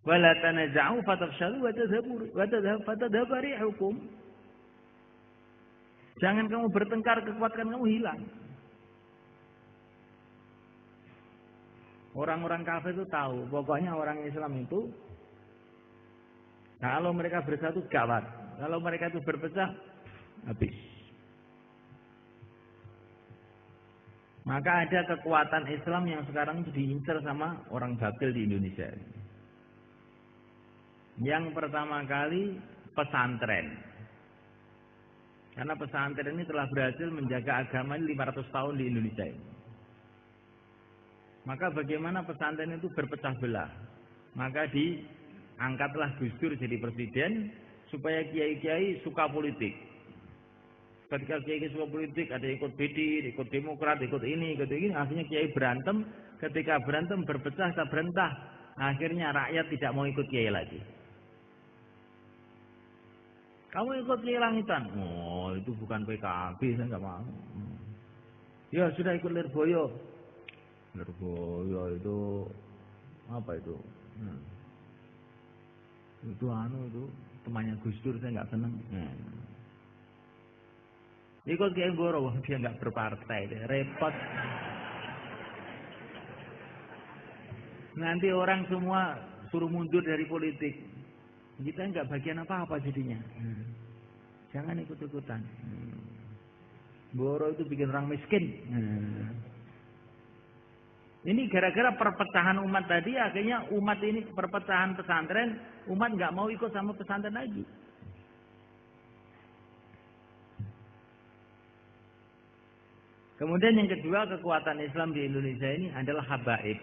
Wala tanaza'u fatafshalu wa tadhhabu rihukum. Jangan kamu bertengkar, kekuatan kamu hilang. Orang-orang kafir itu tahu, pokoknya orang Islam itu kalau mereka bersatu gawat, kalau mereka itu berpecah habis. Maka ada kekuatan Islam yang sekarang itu diincar sama orang batil di Indonesia. Yang pertama kali pesantren. Karena pesantren ini telah berhasil menjaga agama ini 500 tahun di Indonesia ini. Maka bagaimana pesantren itu berpecah belah? Maka diangkatlah Gus Dur jadi presiden supaya kiai-kiai suka politik. Ketika kiai suka politik, ada ikut PD, ikut Demokrat, ikut ini, akhirnya kiai berantem. Ketika berantem berpecah, tak berentah. Akhirnya rakyat tidak mau ikut kiai lagi. Kamu ikut kiai langitan? Oh, itu bukan PKB, saya nggak mau. Ya sudah ikut Lirboyo. Lirboyo itu apa itu? Itu itu temannya Gus Dur, saya nggak seneng. Ikut Kiai Goro, dia nggak berpartai, dia repot. Nanti orang semua suruh mundur dari politik. Kita nggak bagian apa-apa jadinya. Jangan ikut-ikutan. Goro itu bikin orang miskin. Ini gara-gara perpecahan umat tadi, akhirnya umat ini perpecahan pesantren, umat nggak mau ikut sama pesantren lagi. Kemudian yang kedua, kekuatan Islam di Indonesia ini adalah habaib.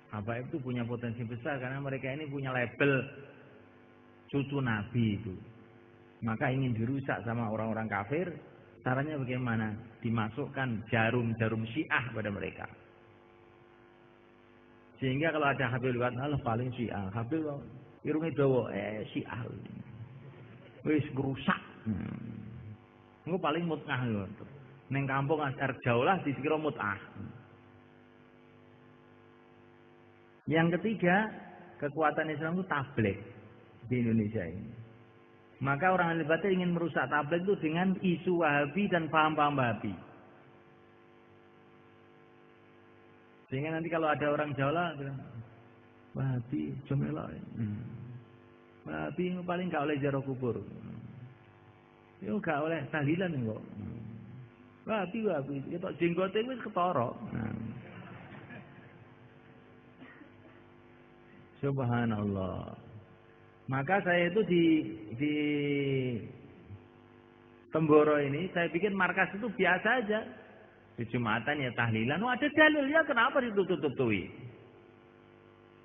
Habaib itu punya potensi besar karena mereka ini punya label cucu Nabi itu. Maka ingin dirusak sama orang-orang kafir. Caranya bagaimana? Dimasukkan jarum-jarum Syiah pada mereka. Sehingga kalau ada Habib lewat, Allah paling Syiah. Habib irunge dawa, Syiah. Wis gerusak. Engko paling mut'ah lho. Ning kampung asar jauh lah dikira mut'ah. Yang ketiga, kekuatan Islam itu tabligh di Indonesia ini. Maka orang ahli batil ingin merusak tabligh itu dengan isu Wahabi dan paham-paham Wahabi. Sehingga nanti kalau ada orang Jawa bilang, Wahabi, jomelok. Wahabi paling gak oleh ziarah kubur. Itu gak oleh tahlilan kok. Wahabi, itu jenggote wis ketara. Subhanallah. Maka saya itu di Temboro ini, saya bikin markas itu biasa aja. Di Jumatan ya tahlilan. Ada dalil ya, kenapa ditutup-tutupi?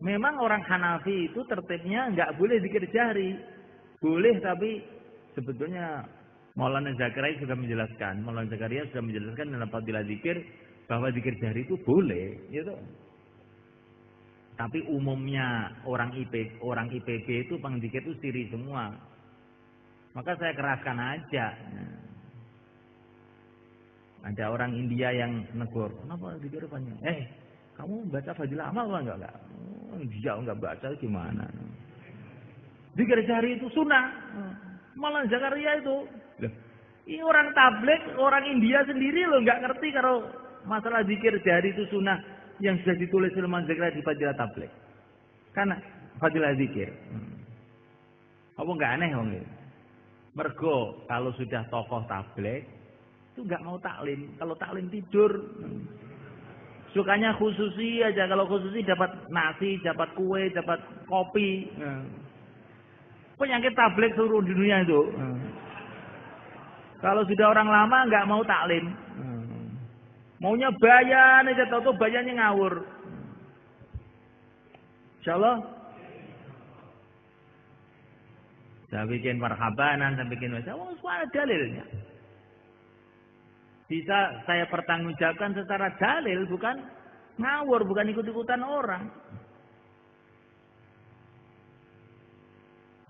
Memang orang Hanafi itu tertibnya nggak boleh zikir jahri. Boleh, tapi sebetulnya Maulana Zakaria sudah menjelaskan. Maulana Zakaria sudah menjelaskan dalam fadilah zikir bahwa zikir jahri itu boleh, gitu. Tapi umumnya orang IPB itu pengzikir itu siri semua. Maka saya keraskan aja. Ada orang India yang negur, kenapa zikir panjang? Kamu baca fadilah amal apa enggak? Dia enggak baca gimana? Zikir jahri itu sunnah. Malah Zakaria itu. Ini orang tabligh, orang India sendiri loh enggak ngerti kalau masalah zikir jahri itu sunnah. Yang sudah ditulis Sulaiman Zakaria di Fadilah Tabligh. Karena Fadilah Zikir. Apa enggak aneh wong? Mergo kalau sudah tokoh tabligh itu enggak mau taklim. Kalau taklim tidur. Sukanya khususi aja. Kalau khususi dapat nasi, dapat kue, dapat kopi. Penyakit tabligh seluruh dunia itu. Kalau sudah orang lama enggak mau taklim. Maunya bayan aja, tahu-tahu bayannya ngawur. Insyaallah. Saya bikin marhabanan, saya bikin macam, semua ada dalilnya. Bisa saya pertanggungjawabkan secara dalil, bukan ngawur, bukan ikut-ikutan orang.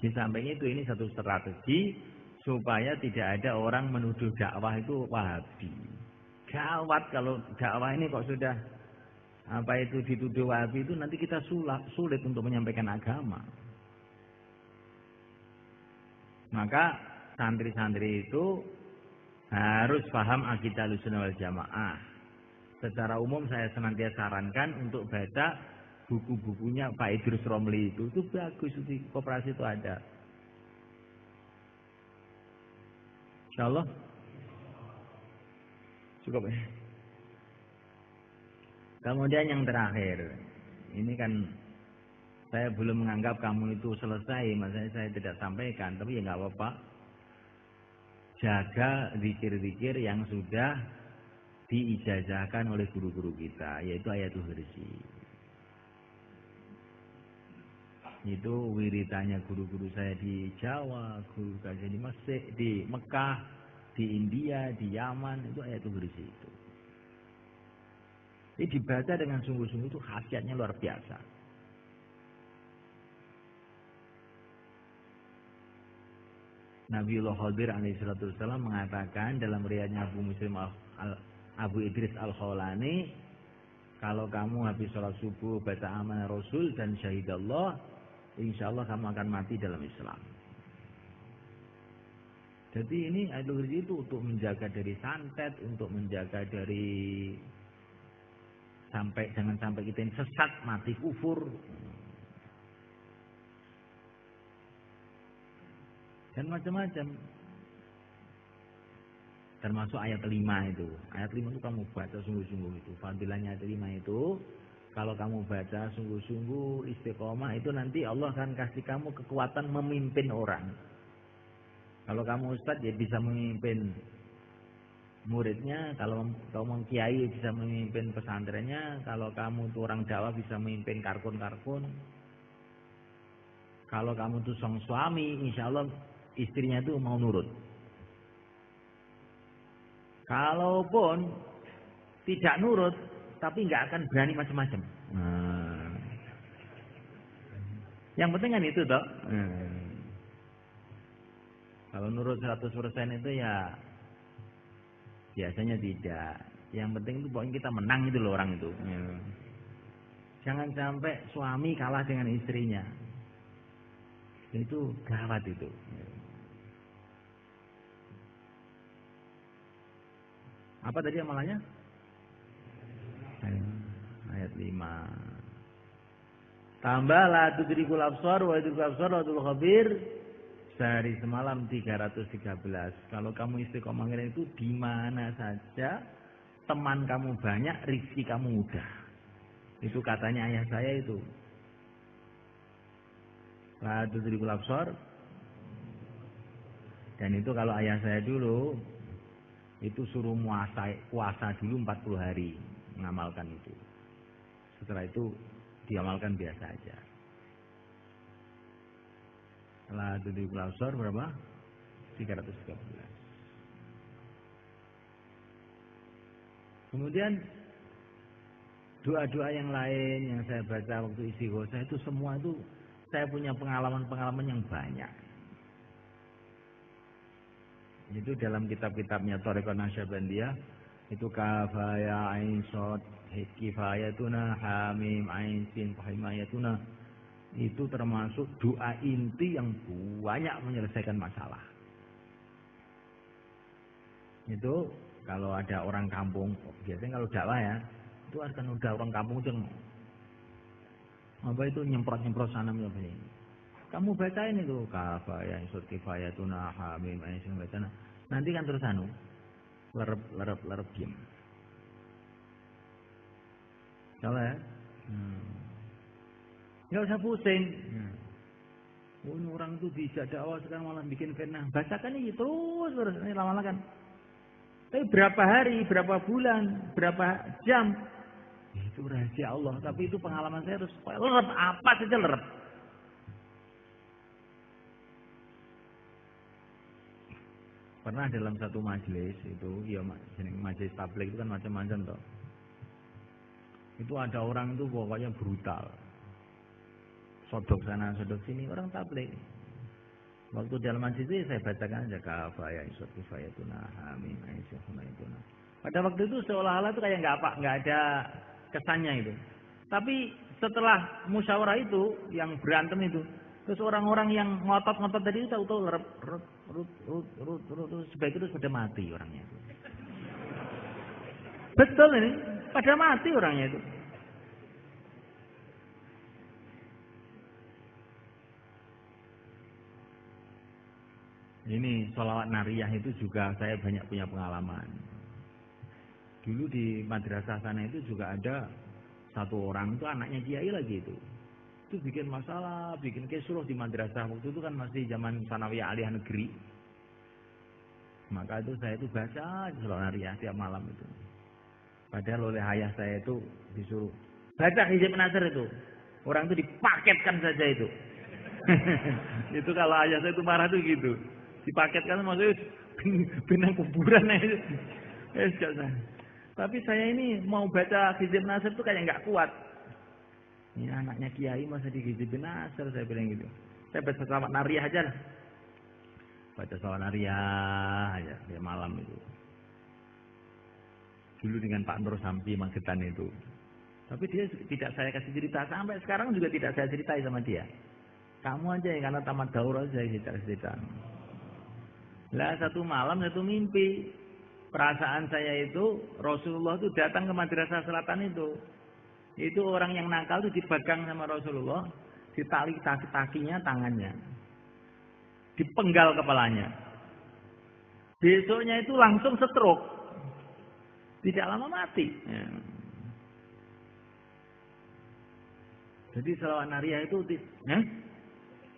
Di samping itu, ini satu strategi supaya tidak ada orang menuduh dakwah itu Wahabi. Gawat kalau dakwah ini kok sudah apa itu dituduh Wahabi itu nanti kita sulit untuk menyampaikan agama. Maka santri-santri itu harus paham akidah Ahlussunnah wal Jamaah. Secara umum saya senantiasa sarankan untuk baca buku-bukunya Pak Idrus Romli itu bagus, di koperasi itu ada. Insyaallah cukup ya. Kemudian yang terakhir, ini kan saya belum menganggap kamu itu selesai, maksudnya saya tidak sampaikan, tapi ya nggak apa-apa. Jaga zikir-zikir yang sudah diijazahkan oleh guru-guru kita, yaitu Ayatul Kursi. Itu wiritannya guru-guru saya di Jawa, guru saya di Mesir, di Mekah, di India, di Yaman, itu Ayatul Kursi itu. Ini dibaca dengan sungguh-sungguh itu khasiatnya luar biasa. Nabiullah Khadir alaihissalam mengatakan dalam riwayatnya Abu Idris Al-Khawlani, kalau kamu habis sholat subuh baca amanah Rasul dan syahidallah, insya Allah kamu akan mati dalam Islam. Jadi ini Ayatul Kursi itu untuk menjaga dari santet, untuk menjaga dari jangan sampai kita ini sesat, mati kufur. Dan macam-macam. Termasuk ayat 5 itu. Ayat 5 itu kamu baca sungguh-sungguh itu. Fadilahnya ayat 5 itu, kalau kamu baca sungguh-sungguh istiqomah itu nanti Allah akan kasih kamu kekuatan memimpin orang. Kalau kamu ustadz ya bisa memimpin muridnya, kalau kamu kiai bisa memimpin pesantrennya, kalau kamu tuh orang dakwah bisa memimpin karkun-karkun. Kalau kamu tuh sang suami, insya Allah istrinya tuh mau nurut. Kalaupun tidak nurut, tapi nggak akan berani macam-macam. Yang penting kan itu toh. Kalau nurut 100% itu ya biasanya tidak. Yang penting itu pokoknya kita menang itu loh orang itu. Jangan sampai suami kalah dengan istrinya. Itu gawat itu. Apa tadi amalannya? Ayat 5. Tambah la tudrikul absar wa tudrikul absar wa tudrikul khabir. Sehari semalam 313. Kalau kamu istiqomah itu di mana saja teman kamu banyak, rezeki kamu mudah. Itu katanya ayah saya itu. La tudrikul absar. Dan itu kalau ayah saya dulu itu suruh puasa dulu 40 hari mengamalkan itu. Setelah itu diamalkan biasa aja. Setelah tudrikul absar berapa? 313. Kemudian doa-doa yang lain yang saya baca waktu istighosah itu semua itu saya punya pengalaman-pengalaman yang banyak. Itu dalam kitab-kitabnya Thariqah Naqsyabandiyah itu kafaya ain shad kifayatuna hamim ain sin fahimayatuna, itu termasuk doa inti yang banyak menyelesaikan masalah. Itu kalau ada orang kampung, biasanya kalau dakwah ya, itu akan udah orang kampung itu apa itu nyemprot-nyemprot sana apa ini. Kamu bacain itu kafaya insut kifayatuna hamim ain sin fahimayatuna. Nanti kan terus lerep diam. Salah ya? Nggak usah pusing. Ini orang itu bisa dakwah sekarang malah bikin fitnah. Bacakan ini terus ini lama-lama kan. Tapi berapa hari, berapa bulan, berapa jam, itu rahasia Allah. Tapi itu pengalaman saya harus lerep, apa saja lerep. Pernah dalam satu majelis itu, ya majelis tabligh itu kan macam-macam toh. Itu ada orang itu pokoknya brutal. Sodok sana, sodok sini, orang tabligh. Waktu dalam majelis itu saya bacakan aja kafaya insut kifayatuna hamim aisyahuna itu. Pada waktu itu seolah-olah itu kayak nggak ada kesannya itu. Tapi setelah musyawarah itu, yang berantem itu, terus orang-orang yang ngotot-ngotot tadi itu tahu-tahu sebaik itu sudah mati orangnya itu. Betul ini, pada mati orangnya itu. Ini sholawat nariyah itu juga saya banyak punya pengalaman. Dulu di madrasah sana itu juga ada satu orang itu anaknya kiai lagi itu. Itu bikin masalah, bikin kisruh di madrasah. Waktu itu kan masih zaman sanawiyah aliyah negeri. Maka itu saya itu baca sholawat nariyah tiap malam itu. Padahal oleh ayah saya itu disuruh baca hizib nasr itu. Orang itu dipaketkan saja itu. Itu kalau ayah saya itu marah tuh gitu. Dipaketkan maksudnya benang kuburan itu. Tapi saya ini mau baca hizib nasr itu kayak nggak kuat. Ini anaknya kiai masa di hizib nasr, saya bilang gitu. Saya baca sholawat nariyah aja lah. Baca sholawat nariyah aja tiap malam itu. Dulu dengan Pak Nur Sampi Magetan itu. Tapi dia tidak saya kasih cerita. Sampai sekarang juga tidak saya ceritai sama dia. Kamu aja yang karena tamat daurah saya cerita. Lah satu malam satu mimpi. Perasaan saya itu Rasulullah itu datang ke Madrasah Selatan itu. Itu orang yang nakal itu dipegang sama Rasulullah. Ditali kakinya, tangannya. Dipenggal kepalanya. Besoknya itu langsung stroke. Tidak lama mati. Ya. Jadi sholawat nariyah itu,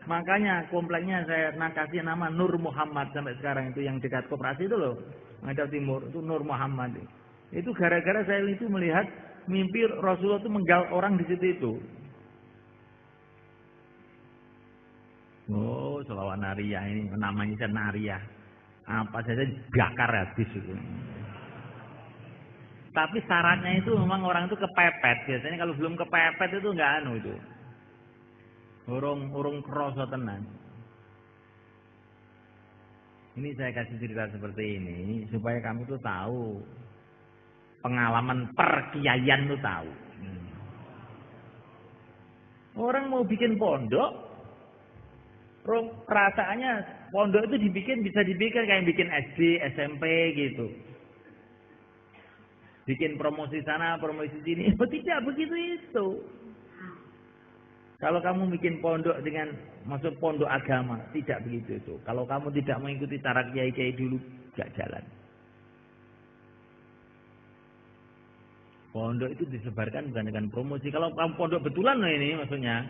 makanya kompleknya saya kasih nama Nur Muhammad sampai sekarang itu yang dekat koperasi itu loh, Madal Timur itu Nur Muhammad. Itu gara-gara saya itu melihat mimpi Rasulullah itu menggal orang di situ itu. Oh, sholawat nariyah ini namanya nariyah. Apa saja bakar habis itu. Tapi syaratnya itu memang orang itu kepepet. Biasanya kalau belum kepepet itu enggak itu. Urung kroso tenan. Ini saya kasih cerita seperti ini supaya kamu tuh tahu pengalaman perkiaian tuh tahu. Orang mau bikin pondok, perasaannya pondok itu bisa dibikin kayak bikin SD, SMP gitu. Bikin promosi sana, promosi sini. Oh, tidak begitu itu. Kalau kamu bikin pondok dengan masuk pondok agama, tidak begitu itu. Kalau kamu tidak mengikuti cara kiai-kiai dulu, gak jalan. Pondok itu disebarkan bukan dengan promosi. Kalau kamu pondok betulan loh ini maksudnya.